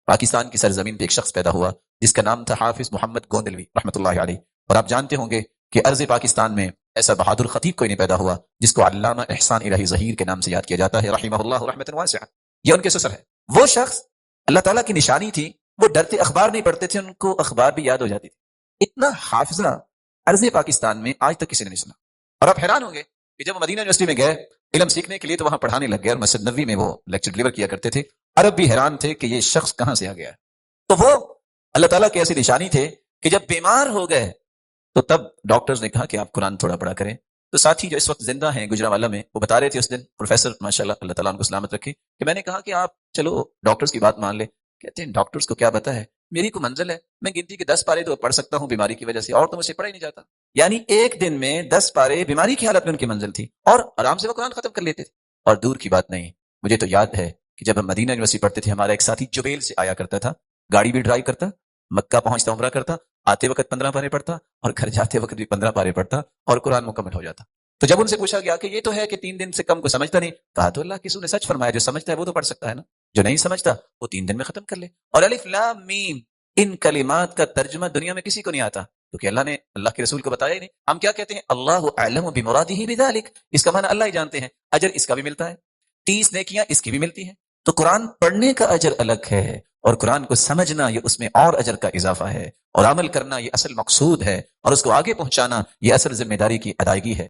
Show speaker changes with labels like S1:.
S1: پاکستان کی سرزمین پہ ایک شخص پیدا ہوا جس کا نام تھا حافظ محمد گوندلوی رحمۃ اللہ علیہ. اور آپ جانتے ہوں گے کہ ارض پاکستان میں ایسا بہادر خطیب کوئی نہیں پیدا ہوا جس کو علامہ احسان الہی ظہیر کے نام سے یاد کیا جاتا ہے رحمہ اللہ رحمۃ واسعہ. یہ ان کے سسر ہے. وہ شخص اللہ تعالیٰ کی نشانی تھی، وہ ڈرتے اخبار نہیں پڑھتے تھے، ان کو اخبار بھی یاد ہو جاتی تھی. اتنا حافظہ ارض پاکستان میں آج تک کسی نے نہیں سنا. اور آپ حیران ہوں گے کہ جب وہ مدینہ یونیورسٹی میں گئے علم سیکھنے کے لیے تو وہاں پڑھانے لگ گئے اور مسجد نبوی میں وہ لیکچر ڈلیور کیا کرتے تھے. عرب بھی حیران تھے کہ یہ شخص کہاں سے آ گیا ہے. تو وہ اللہ تعالیٰ کی ایسی نشانی تھے کہ جب بیمار ہو گئے تو تب ڈاکٹرز نے کہا کہ آپ قرآن تھوڑا پڑھا کریں. تو ساتھی جو اس وقت زندہ ہیں گجرانوالہ میں، وہ بتا رہے تھے اس دن، پروفیسر ماشاءاللہ اللہ تعالیٰ ان کو سلامت رکھے، کہ میں نے کہا کہ آپ چلو ڈاکٹرز کی بات مان لیں. کہتے ہیں ڈاکٹرز کو کیا پتا ہے، میری کو منزل ہے، میں گنتی کے 10 پارے تو پڑھ سکتا ہوں بیماری کی وجہ سے، اور تو مجھ سے پڑھا ہی نہیں جاتا. یعنی ایک دن میں 10 پارے بیماری کی حالت میں ان کی منزل تھی، اور آرام سے وہ قرآن ختم کر لیتے تھے. اور دور کی بات نہیں، مجھے تو یاد ہے کہ جب ہم مدینہ یونیورسٹی پڑھتے تھے، ہمارا ایک ساتھی جبیل سے آیا کرتا تھا، گاڑی بھی ڈرائیو کرتا، مکہ پہنچتا عمرہ کرتا، آتے وقت 15 پارے پڑھتا اور گھر جاتے وقت بھی 15 پارے پڑھتا اور قرآن مکمل ہو جاتا. تو جب ان سے پوچھا گیا کہ یہ تو ہے کہ 3 دن سے کم کو سمجھتا نہیں، کہا تو اللہ کی رسول نے سچ فرمایا، جو سمجھتا ہے وہ تو پڑھ سکتا ہے نا، جو نہیں سمجھتا وہ 3 دن میں ختم کر لے. اور الف لام میم ان کلمات کا ترجمہ دنیا میں کسی کو نہیں آتا، کیونکہ اللہ نے اللہ کے رسول کو بتایا ہی نہیں. ہم کیا کہتے ہیں، اللہ اعلم بمرادہ بذلک، اس کا معنی اللہ ہی جانتے ہیں. اجر اس کا بھی ملتا ہے، 30 نیکیاں اس کی بھی ملتی ہیں. تو قرآن پڑھنے کا اجر الگ ہے، اور قرآن کو سمجھنا یہ اس میں اور اجر کا اضافہ ہے، اور عمل کرنا یہ اصل مقصود ہے، اور اس کو آگے پہنچانا یہ اصل ذمہ داری کی ادائیگی ہے.